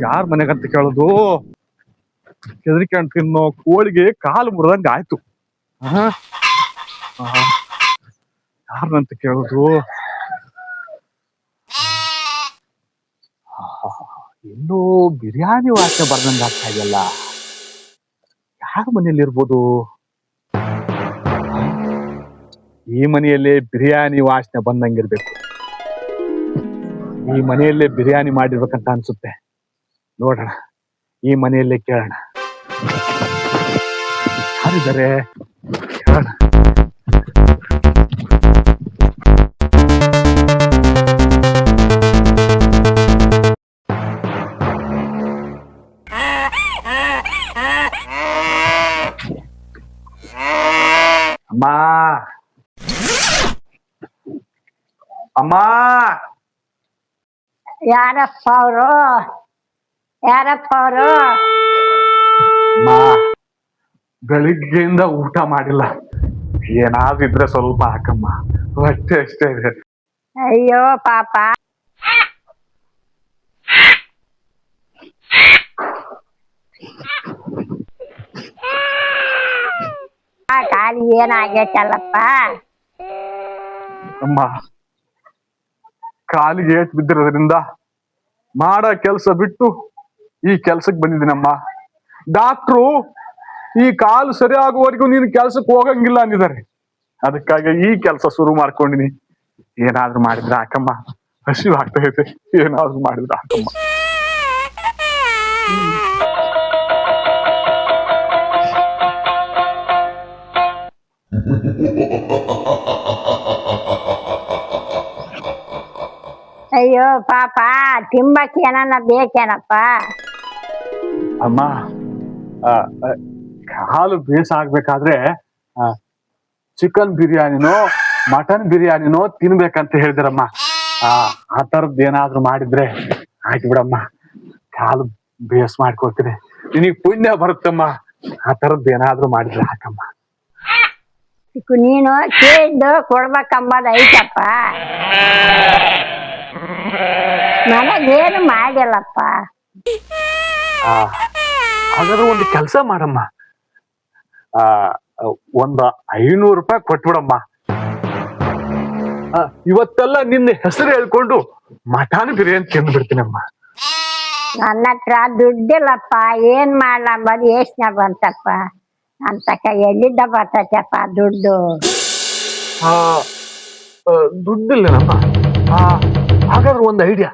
ಯಾರ ಮನೆಗಂತ ಕೇಳುದು ಕೆದರಿಕೊಂಡು ತಿನ್ನೋ ಕೋಳಿಗೆ ಕಾಲು ಮುರಿದಂಗ ಆಯ್ತು. ಯಾರನ್ನಂತ ಕೇಳುದು? ಇನ್ನೂ ಬಿರಿಯಾನಿ ವಾಸನೆ ಬರ್ದಂಗ ಆಗ್ತಾ ಇದೆಯಲ್ಲ. ಯಾರ ಮನೆಯಲ್ಲಿ ಇರ್ಬೋದು? ಈ ಮನೆಯಲ್ಲೇ ಬಿರಿಯಾನಿ ವಾಸನೆ ಬಂದಂಗಿರ್ಬೇಕು. ಈ ಮನೆಯಲ್ಲೇ ಬಿರಿಯಾನಿ ಮಾಡಿರ್ಬೇಕಂತ ಅನ್ಸುತ್ತೆ. ನೋಡೋಣ, ಈ ಮನೆಯಲ್ಲೇ ಕೇಳೋಣ. ಯಾರಿದ್ದಾರೆ ಕೇಳೋಣ. ಅಮ್ಮ, ಅಮ್ಮ, ಯಾರಪ್ಪ ಅವರು? ಯಾರಪ್ಪ ಅವರು? ಅಮ್ಮ, ಬೆಳಿಗ್ಗೆಯಿಂದ ಊಟ ಮಾಡಿಲ್ಲ. ಏನಾದ್ರೂ ಇದ್ರೆ ಸ್ವಲ್ಪ ಹಾಕಮ್ಮ, ಹೊಟ್ಟೆ ಅಷ್ಟೇ ಇದೆ. ಅಯ್ಯೋ ಪಾಪ, ಕಾಲಿ ಏನಾಗೈತಲ್ಲಪ್ಪ? ಅಮ್ಮ, ಕಾಲಿಗೆ ಏಟ್ ಬಿದ್ದಿರೋದ್ರಿಂದ ಮಾಡೋ ಕೆಲಸ ಬಿಟ್ಟು ಈ ಕೆಲ್ಸಕ್ಕೆ ಬಂದಿದ್ದೀನಮ್ಮ. ಡಾಕ್ಟ್ರು ಈ ಕಾಲು ಸರಿ ಆಗುವವರೆಗೂ ನೀನು ಕೆಲ್ಸಕ್ಕೆ ಹೋಗಂಗಿಲ್ಲ ಅಂದಿದ್ದಾರೆ. ಅದಕ್ಕಾಗಿ ಈ ಕೆಲಸ ಶುರು ಮಾಡ್ಕೊಂಡಿನಿ. ಏನಾದ್ರೂ ಮಾಡಿದ್ರೆ ಹಾಕಮ್ಮ, ಹಸಿವು ಆಗ್ತಾ ಇದೆ. ಏನಾದ್ರೂ ಮಾಡಿದ್ರೆ ಹಾಕಮ್ಮ. ಅಯ್ಯೋ ಪಾಪ, ತಿಂಬಕ್ಕೆ ಏನಾನ ಬೇಕೇನಪ್ಪ? ಅಮ್ಮ, ಕಾಲು ಬೇಸ್ ಆಗ್ಬೇಕಾದ್ರೆ ಚಿಕನ್ ಬಿರಿಯಾನಿನೋ ಮಟನ್ ಬಿರಿಯಾನಿನೋ ತಿನ್ಬೇಕಂತ ಹೇಳಿದ್ರಮ್ಮ. ಆ ಥರದ್ದು ಏನಾದ್ರೂ ಮಾಡಿದ್ರೆ ಆಯ್ತು ಬಿಡಮ್ಮ. ಕಾಲು ಬೇಸ್ ಮಾಡ್ಕೊಡ್ತೀನಿ, ನಿನಗೆ ಪುಣ್ಯ ಬರುತ್ತಮ್ಮ. ಆ ಥರದ್ದು ಏನಾದ್ರೂ ಮಾಡಿದ್ರೆ ಹಾಕಮ್ಮ. ನೀನು ಕೇಳಿದ್ದು ಕೊಡ್ಬೇಕಂಬದು ಐತಪ್ಪ. ನನಗೇನು ಮಾಡಿಲ್ಲಪ್ಪ. ಹಾಗಾದ್ರೆ ಒಂದು ಕೆಲಸ ಮಾಡಮ್ಮ, ಒಂದು 500 ರೂಪಾಯಿ ಕೊಟ್ಬಿಡಮ್ಮ. ಇವತ್ತೆಲ್ಲ ನಿನ್ನ ಹೆಸರು ಹೇಳ್ಕೊಂಡು ಮಟನ್ ಬಿರಿಯಾನಿ ತಿಂದು ಬಿಡ್ತೀನಮ್ಮ. ನನ್ನ ಹತ್ರ ದುಡ್ಡಿಲ್ಲಪ್ಪ, ಏನ್ ಮಾಡ್ಲಂಬದು ಯೋಚನೆ ಬಂತಪ್ಪ. ನನ್ನ ತಕ್ಕ ಎಲ್ಲಿದ್ದ ಬರ್ತೈತಪ್ಪ ದುಡ್ಡು? ದುಡ್ಡಿಲ್ಲನಮ್ಮ. ಹಾಗಾದ್ರೆ ಒಂದು ಐಡಿಯಾ,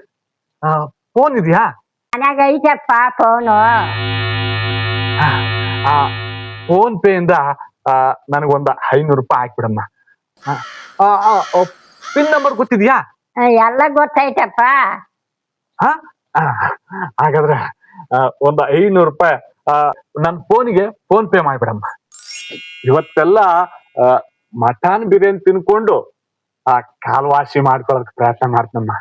ಫೋನ್ ಇದೆಯಾ? ಮನ್ಯಾಗ ಐತಪ್ಪ ಫೋನು. ಫೋನ್ ಪೇ ಇಂದ ನನಗೊಂದು 500 ರೂಪಾಯಿ ಹಾಕ್ಬಿಡಮ್ಮ. Pin number ಗೊತ್ತಿದ್ಯಾ? ಎಲ್ಲ ಗೊತ್ತೈತಪ್ಪ. ಹಾಗಾದ್ರೆ ಒಂದು 500 ರೂಪಾಯಿ ನನ್ನ ಫೋನಿಗೆ ಫೋನ್ ಪೇ ಮಾಡ್ಬಿಡಮ್ಮ. ಇವತ್ತೆಲ್ಲ ಮಟನ್ ಬಿರಿಯಾನಿ ತಿನ್ಕೊಂಡು ಕಾಲ್ವಾಸಿ ಮಾಡ್ಕೊಳಕ್ ಪ್ರಯತ್ನ ಮಾಡ್ತನಮ್ಮ.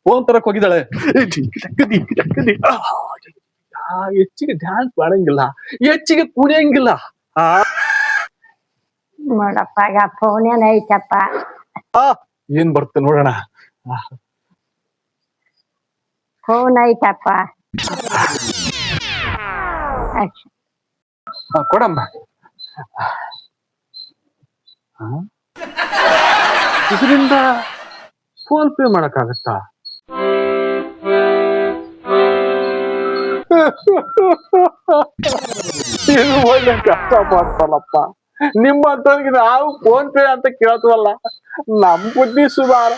ಫೋನ್ ತರಕ್ ಹೋಗಿದ್ದಾಳೆ. ಹೆಚ್ಚಿಗೆ ಡ್ಯಾನ್ಸ್ ಮಾಡಂಗಿಲ್ಲ, ಹೆಚ್ಚಿಗೆ ಕುಣಿಯಂಗಿಲ್ಲ. ನೋಡಪ್ಪ, ಫೋನ್ ಏನ್ ಐತಪ್ಪ? ಏನ್ ಬರುತ್ತೆ ನೋಡೋಣ. ಫೋನ್ ಐತಪ್ಪ, ಕೊಡಮ್ಮ. ಇದರಿಂದ ಫೋನ್ ಪೇ ಮಾಡಕ್ಕಾಗತ್ತಾ? ಇದು ಒಳ್ಳೆ ಕಷ್ಟ ಮಾಡ್ತಾರಪ್ಪ. ನಿಮ್ಮಂತವ್ರಿಗೆ ನಾವು ಫೋನ್ ಪೇ ಅಂತ ಕೇಳ್ತವಲ್ಲ, ನಮ್ ಬುದ್ಧಿ ಸುಮಾರು.